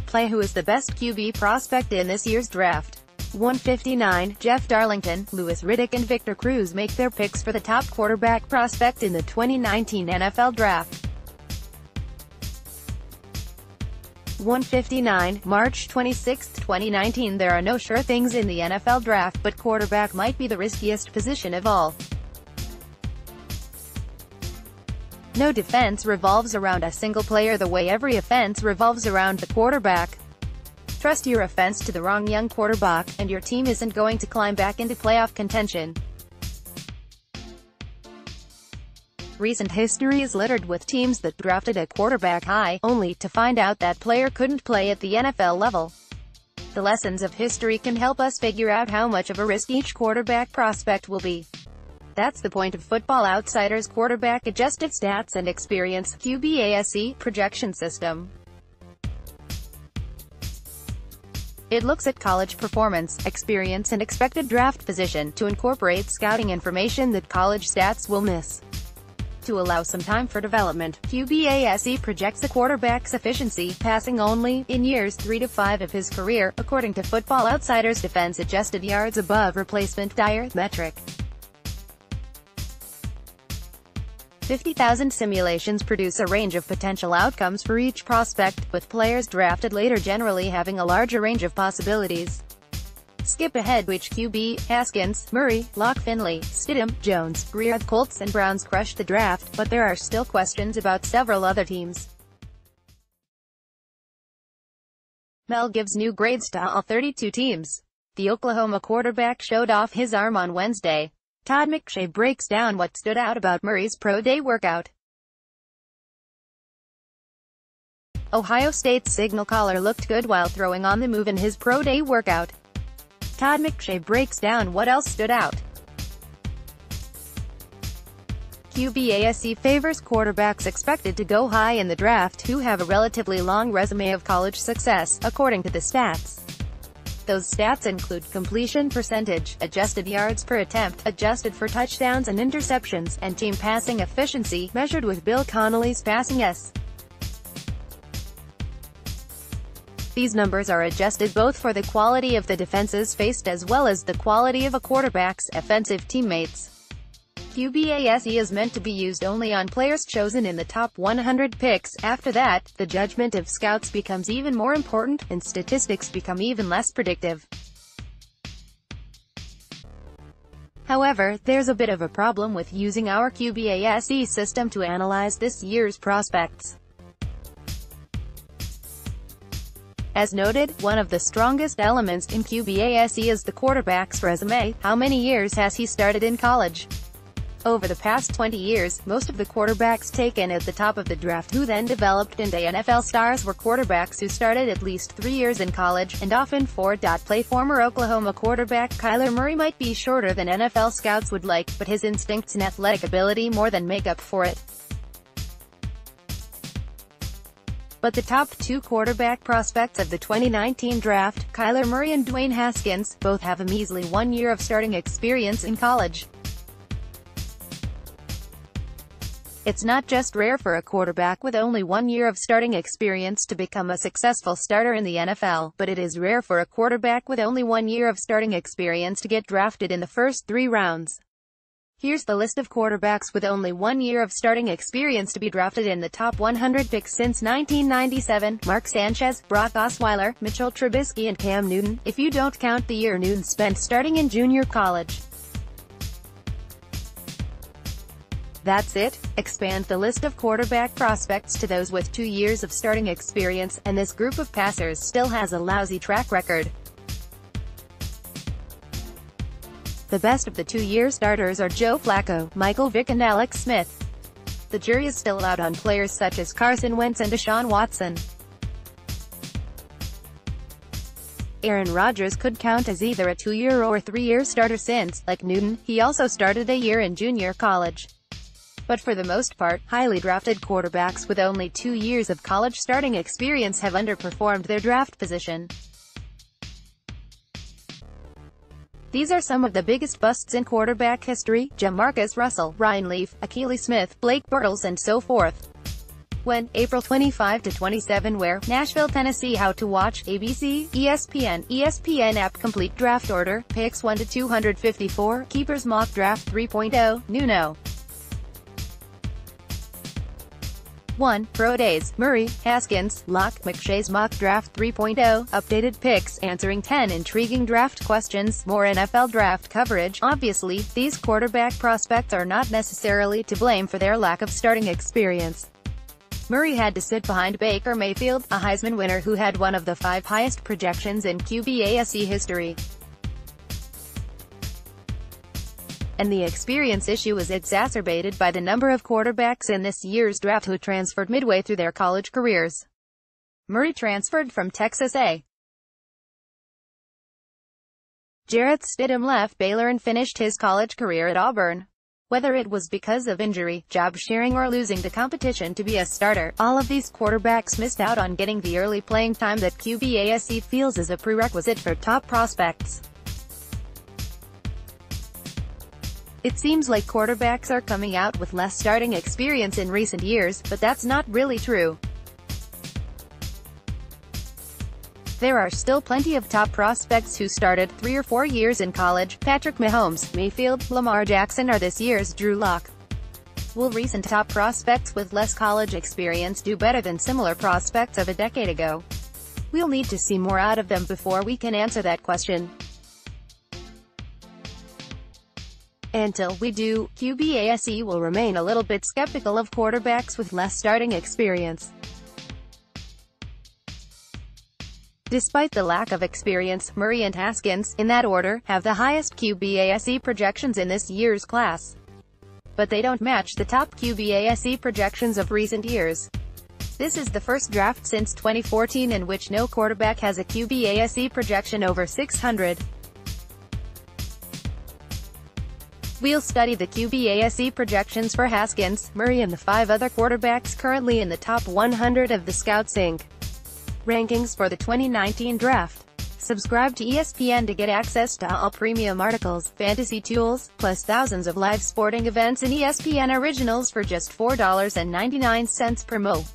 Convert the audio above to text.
playWho is the best QB prospect in this year's draft. 159, Jeff Darlington, Riddick and Victor Cruz make their picks for the top quarterback prospect in the 2019 NFL Draft. 159, March 26, 2019. There are no sure things in the NFL Draft, but quarterback might be the riskiest position of all. No defense revolves around a single player the way every offense revolves around the quarterback. Trust your offense to the wrong young quarterback, and your team isn't going to climb back into playoff contention. Recent history is littered with teams that drafted a quarterback high, only to find out that player couldn't play at the NFL level. The lessons of history can help us figure out how much of a risk each quarterback prospect will be. That's the point of Football Outsiders' quarterback-adjusted stats and experience (QBASE) projection system. It looks at college performance, experience and expected draft position, to incorporate scouting information that college stats will miss. To allow some time for development, QBASE projects a quarterback's efficiency, passing only, in years 3 to 5 of his career, according to Football Outsiders' defense-adjusted yards above replacement dire metric. 50,000 simulations produce a range of potential outcomes for each prospect, with players drafted later generally having a larger range of possibilities. Skip ahead. Which QB? Haskins, Murray, Locke, Finley, Stidham, Jones, Greer. Colts and Browns crushed the draft, but there are still questions about several other teams. Mel gives new grades to all 32 teams. The Oklahoma quarterback showed off his arm on Wednesday. Todd McShay breaks down what stood out about Murray's pro day workout. Ohio State's signal caller looked good while throwing on the move in his pro day workout. Todd McShay breaks down what else stood out. QBASE favors quarterbacks expected to go high in the draft who have a relatively long resume of college success, according to the stats. Those stats include completion percentage, adjusted yards per attempt, adjusted for touchdowns and interceptions, and team passing efficiency, measured with Bill Connolly's passing S. These numbers are adjusted both for the quality of the defenses faced as well as the quality of a quarterback's offensive teammates. QBASE is meant to be used only on players chosen in the top 100 picks. After that, the judgment of scouts becomes even more important, and statistics become even less predictive. However, there's a bit of a problem with using our QBASE system to analyze this year's prospects. As noted, one of the strongest elements in QBASE is the quarterback's resume. How many years has he started in college? Over the past 20 years, most of the quarterbacks taken at the top of the draft who then developed into NFL stars were quarterbacks who started at least 3 years in college, and often 4. Play former Oklahoma quarterback Kyler Murray might be shorter than NFL scouts would like, but his instincts and athletic ability more than make up for it. But the top 2 quarterback prospects of the 2019 draft, Kyler Murray and Dwayne Haskins, both have a measly 1 year of starting experience in college. It's not just rare for a quarterback with only 1 year of starting experience to become a successful starter in the NFL, but it is rare for a quarterback with only 1 year of starting experience to get drafted in the first 3 rounds. Here's the list of quarterbacks with only 1 year of starting experience to be drafted in the top 100 picks since 1997. Mark Sanchez, Brock Osweiler, Mitchell Trubisky and Cam Newton, if you don't count the year Newton spent starting in junior college. That's it. Expand the list of quarterback prospects to those with 2 years of starting experience, and this group of passers still has a lousy track record. The best of the 2-year starters are Joe Flacco, Michael Vick and Alex Smith. The jury is still out on players such as Carson Wentz and Deshaun Watson. Aaron Rodgers could count as either a 2-year or 3-year starter since, like Newton, he also started a year in junior college. But for the most part, highly drafted quarterbacks with only 2 years of college starting experience have underperformed their draft position. These are some of the biggest busts in quarterback history: Jamarcus Russell, Ryan Leaf, Akili Smith, Blake Bortles and so forth. When, April 25-27 Where, Nashville, Tennessee How to watch, ABC, ESPN app Complete draft order, picks 1-254, Keepers mock draft 3.0, Nuno. 1. Pro Days, Murray, Haskins, Locke, McShay's mock draft 3.0, updated picks, answering 10 intriguing draft questions, more NFL draft coverage. Obviously, these quarterback prospects are not necessarily to blame for their lack of starting experience. Murray had to sit behind Baker Mayfield, a Heisman winner who had one of the 5 highest projections in QBASE history. And the experience issue was exacerbated by the number of quarterbacks in this year's draft who transferred midway through their college careers. Murray transferred from Texas A. Jarrett Stidham left Baylor and finished his college career at Auburn. Whether it was because of injury, job sharing or losing to competition to be a starter, all of these quarterbacks missed out on getting the early playing time that QBASE feels is a prerequisite for top prospects. It seems like quarterbacks are coming out with less starting experience in recent years, but that's not really true. There are still plenty of top prospects who started 3 or 4 years in college. Patrick Mahomes, Mayfield, Lamar Jackson are this year's Drew Lock. Will recent top prospects with less college experience do better than similar prospects of a decade ago? We'll need to see more out of them before we can answer that question. Until we do, QBASE will remain a little bit skeptical of quarterbacks with less starting experience. Despite the lack of experience, Murray and Haskins, in that order, have the highest QBASE projections in this year's class. But they don't match the top QBASE projections of recent years. This is the first draft since 2014 in which no quarterback has a QBASE projection over 600. We'll study the QBASE projections for Haskins, Murray and the 5 other quarterbacks currently in the top 100 of the Scouts Inc. rankings for the 2019 draft. Subscribe to ESPN to get access to all premium articles, fantasy tools, plus thousands of live sporting events and ESPN originals for just $4.99 per mo.